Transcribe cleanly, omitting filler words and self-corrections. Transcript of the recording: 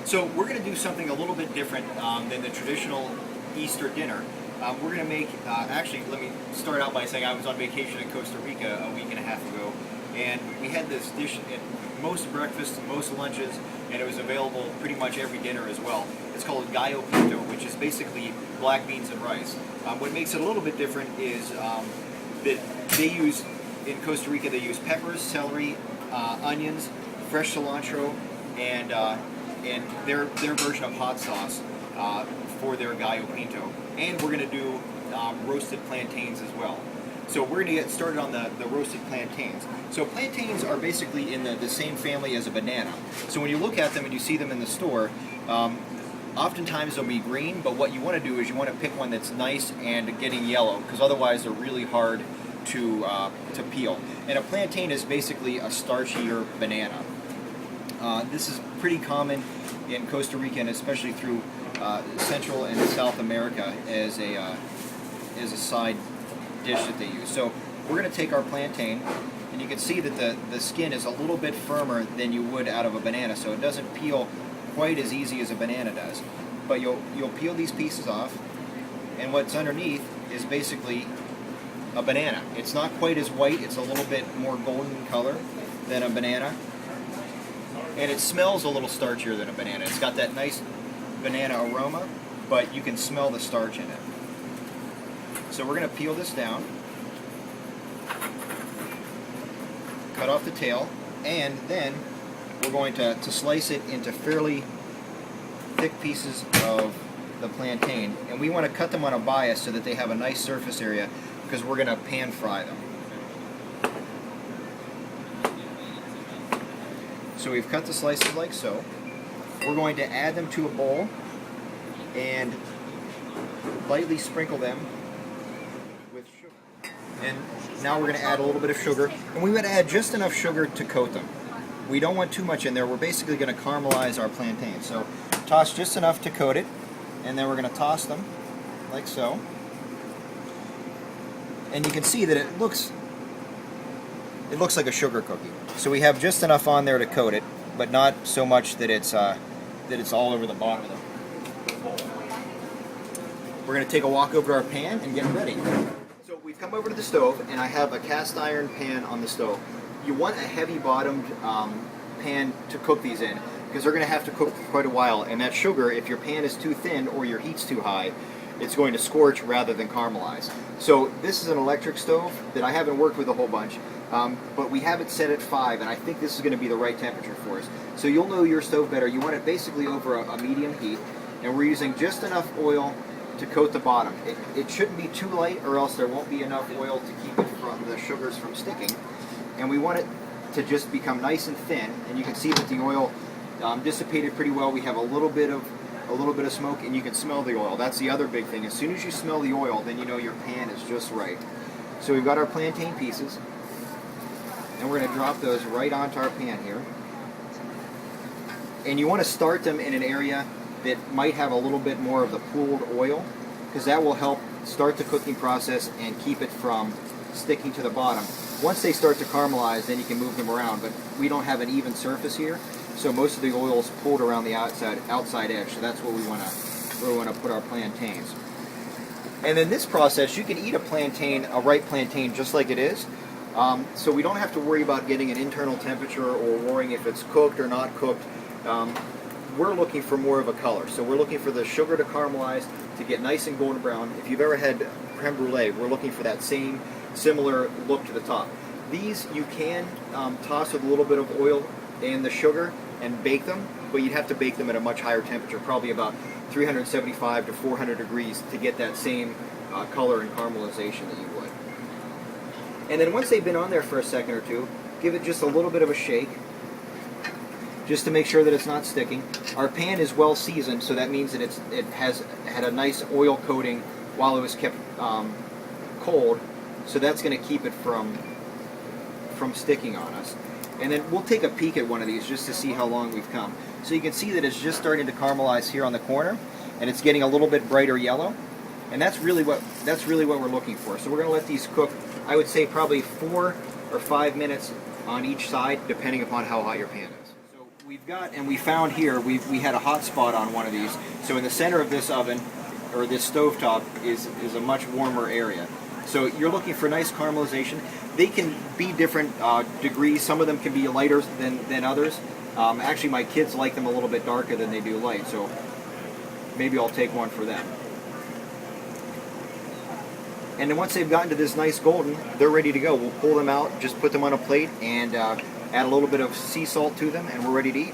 So we're going to do something a little bit different than the traditional Easter dinner. We're going to make, actually, let me start out by saying I was on vacation in Costa Rica a week and a half ago, and we had this dish at most breakfasts and most lunches, and it was available pretty much every dinner as well. It's called gallo pinto, which is basically black beans and rice. What makes it a little bit different is that they use, in Costa Rica, they use peppers, celery, onions, fresh cilantro, and their version of hot sauce for their gallo pinto. And we're going to do roasted plantains as well. So we're going to get started on the roasted plantains. So plantains are basically in the same family as a banana. So when you look at them and you see them in the store, oftentimes they'll be green, but what you want to do is you want to pick one that's nice and getting yellow, because otherwise they're really hard to peel. And a plantain is basically a starchier banana. This is pretty common in Costa Rica, and especially through Central and South America as a side dish that they use. So we're going to take our plantain, and you can see that the skin is a little bit firmer than you would out of a banana, so it doesn't peel quite as easy as a banana does. But you'll peel these pieces off, and what's underneath is basically a banana. It's not quite as white, it's a little bit more golden color than a banana, and it smells a little starchier than a banana. It's got that nice banana aroma, but you can smell the starch in it. So we're going to peel this down, cut off the tail, and then we're going to slice it into fairly thick pieces of the plantain. And we want to cut them on a bias so that they have a nice surface area, because we're going to pan fry them. So we've cut the slices like so. We're going to add them to a bowl and lightly sprinkle them with sugar. And now we're going to add a little bit of sugar, and we want to add just enough sugar to coat them. We don't want too much in there. We're basically going to caramelize our plantain. So toss just enough to coat it, and then we're going to toss them like so. And you can see that it looks like a sugar cookie. So we have just enough on there to coat it, but not so much that it's all over the bottom of the bowl. We're going to take a walk over to our pan and get ready. So we've come over to the stove, and I have a cast iron pan on the stove. You want a heavy bottomed pan to cook these in, because they're going to have to cook for quite a while, and that sugar, if your pan is too thin or your heat's too high, it's going to scorch rather than caramelize. So this is an electric stove that I haven't worked with a whole bunch, but we have it set at 5, and I think this is going to be the right temperature for us. So you'll know your stove better. You want it basically over a medium heat, and we're using just enough oil to coat the bottom. It shouldn't be too light, or else there won't be enough oil to keep it from the sugars from sticking. And we want it to just become nice and thin, and you can see that the oil dissipated pretty well. We have a little bit of smoke, and you can smell the oil. That's the other big thing. As soon as you smell the oil, then you know your pan is just right. So we've got our plantain pieces, and we're going to drop those right onto our pan here. And you want to start them in an area that might have a little bit more of the pooled oil, because that will help start the cooking process and keep it from sticking to the bottom. Once they start to caramelize, then you can move them around, but we don't have an even surface here, so most of the oil is pulled around the outside edge, so that's where we want to put our plantains. And in this process, you can eat a ripe plantain just like it is, so we don't have to worry about getting an internal temperature or worrying if it's cooked or not cooked. We're looking for more of a color, so we're looking for the sugar to caramelize, to get nice and golden brown. If you've ever had creme brulee, we're looking for that same similar look to the top. These you can toss with a little bit of oil and the sugar and bake them, but you'd have to bake them at a much higher temperature, probably about 375 to 400 degrees, to get that same color and caramelization that you would. And then once they've been on there for a second or two, give it just a little bit of a shake, just to make sure that it's not sticking. Our pan is well seasoned, so that means that it has had a nice oil coating while it was kept cold, so that's going to keep it from sticking on us. And then we'll take a peek at one of these just to see how long we've come. So you can see that it's just starting to caramelize here on the corner, and it's getting a little bit brighter yellow, and that's really what we're looking for. So we're going to let these cook, I would say probably 4 or 5 minutes on each side, depending upon how hot your pan is. So we've got, and we found here, we had a hot spot on one of these. So in the center of this oven, or this stovetop, is a much warmer area. So you're looking for nice caramelization. They can be different degrees. Some of them can be lighter than others. Actually, my kids like them a little bit darker than they do light, so maybe I'll take one for them. And then once they've gotten to this nice golden, they're ready to go. We'll pull them out, just put them on a plate, and add a little bit of sea salt to them, and we're ready to eat.